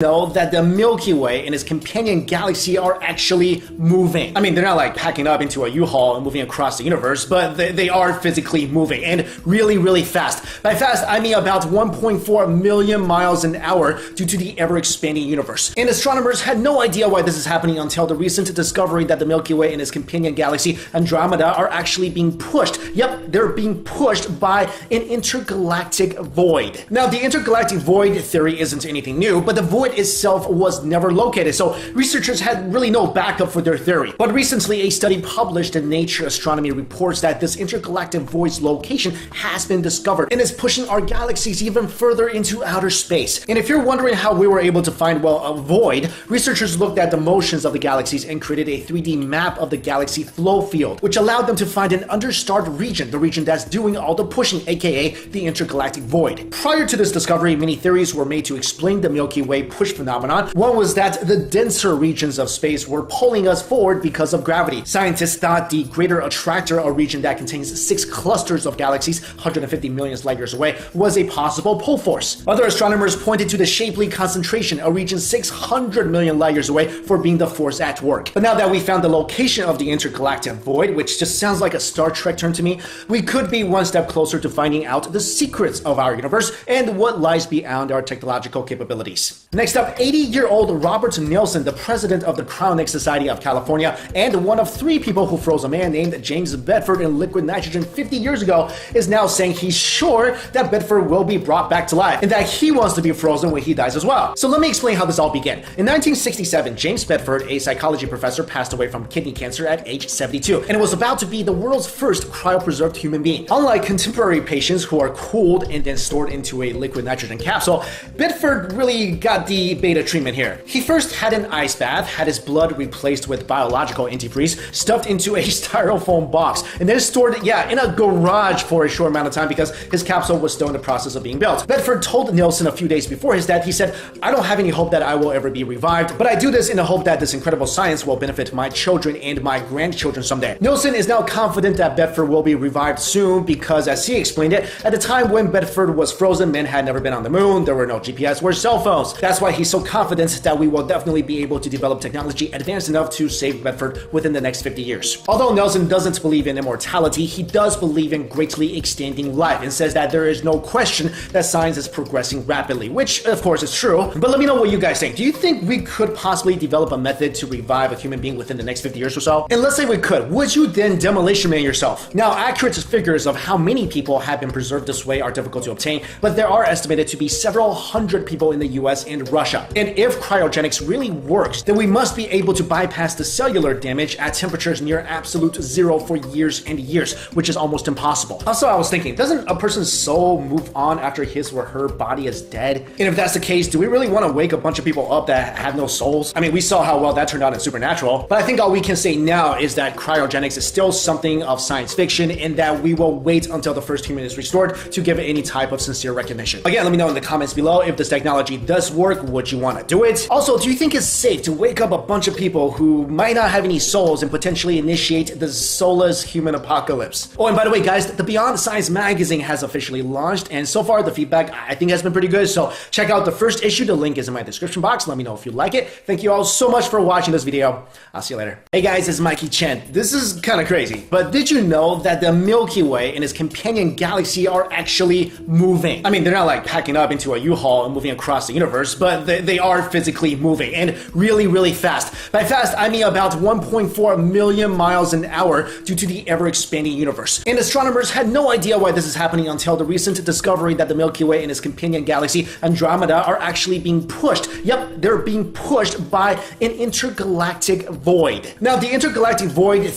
Know that the Milky Way and its companion galaxy are actually moving. I mean, they're not like packing up into a U-Haul and moving across the universe, but they are physically moving and really fast. By fast, I mean about 1.4 million miles an hour due to the ever-expanding universe. And astronomers had no idea why this is happening until the recent discovery that the Milky Way and its companion galaxy Andromeda are actually being pushed. Yep, they're being pushed by an intergalactic void. Now, the intergalactic void theory isn't anything new, but the void itself was never located, so researchers had really no backup for their theory. But recently, a study published in Nature Astronomy reports that this intergalactic void's location has been discovered and is pushing our galaxies even further into outer space. And if you're wondering how we were able to find, well, a void, researchers looked at the motions of the galaxies and created a 3D map of the galaxy flow field, which allowed them to find an understarred region, the region that's doing all the pushing, aka the intergalactic void. Prior to this discovery, many theories were made to explain the Milky Way push phenomenon. One was that the denser regions of space were pulling us forward because of gravity. Scientists thought the greater attractor, a region that contains 6 clusters of galaxies 150 million light years away, was a possible pull force. Other astronomers pointed to the Shapley concentration, a region 600 million light years away, for being the force at work. But now that we found the location of the intergalactic void, which just sounds like a Star Trek term to me, we could be one step closer to finding out the secrets of our universe and what lies beyond our technological capabilities. Next up, 80-year-old Robert Nelson, the president of the Cryonics Society of California and one of 3 people who froze a man named James Bedford in liquid nitrogen 50 years ago, is now saying he's sure that Bedford will be brought back to life and that he wants to be frozen when he dies as well. So let me explain how this all began. In 1967, James Bedford, a psychology professor, passed away from kidney cancer at age 72 and was about to be the world's first cryopreserved human being. Unlike contemporary patients who are cooled and then stored into a liquid nitrogen capsule, Bedford really got the beta treatment here. He first had an ice bath, had his blood replaced with biological antifreeze, stuffed into a styrofoam box, and then stored, in a garage for a short amount of time because his capsule was still in the process of being built. Bedford told Nelson a few days before his death, he said, "I don't have any hope that I will ever be revived, but I do this in the hope that this incredible science will benefit my children and my grandchildren someday." Nelson is now confident that Bedford will be revived soon because, as he explained it, at the time when Bedford was frozen, men had never been on the moon, there were no GPS or cell phones. That's why he's so confident that we will definitely be able to develop technology advanced enough to save Bedford within the next 50 years. Although Nelson doesn't believe in immortality, he does believe in greatly extending life and says that there is no question that science is progressing rapidly, which of course is true. But let me know what you guys think. Do you think we could possibly develop a method to revive a human being within the next 50 years or so? And let's say we could, would you then demolition man yourself? Now, accurate figures of how many people have been preserved this way are difficult to obtain, but there are estimated to be several hundred people in the US and Russia. And if cryogenics really works, then we must be able to bypass the cellular damage at temperatures near absolute zero for years and years, which is almost impossible. Also, I was thinking, doesn't a person's soul move on after his or her body is dead? And if that's the case, do we really want to wake a bunch of people up that have no souls? I mean, we saw how well that turned out in Supernatural, but I think all we can say now is that cryogenics is still something of science fiction and that we will wait until the first human is restored to give it any type of sincere recognition. Again, let me know in the comments below if this technology does work, would you want to do it? Also, do you think it's safe to wake up a bunch of people who might not have any souls and potentially initiate the soulless human apocalypse? Oh, and by the way, guys, the Beyond Science magazine has officially launched, and so far the feedback I think has been pretty good, so check out the first issue. The link is in my description box. Let me know if you like it. Thank you all so much for watching this video. I'll see you later. Hey guys, it's Mikey Chen. This is kind of crazy, but did you know that the Milky Way and its companion galaxy are actually moving? I mean, they're not like packing up into a U-Haul and moving across the universe, but they are physically moving and really fast. By fast, I mean about 1.4 million miles an hour due to the ever-expanding universe. And astronomers had no idea why this is happening until the recent discovery that the Milky Way and its companion galaxy Andromeda are actually being pushed. Yep, they're being pushed by an intergalactic void. Now, the intergalactic void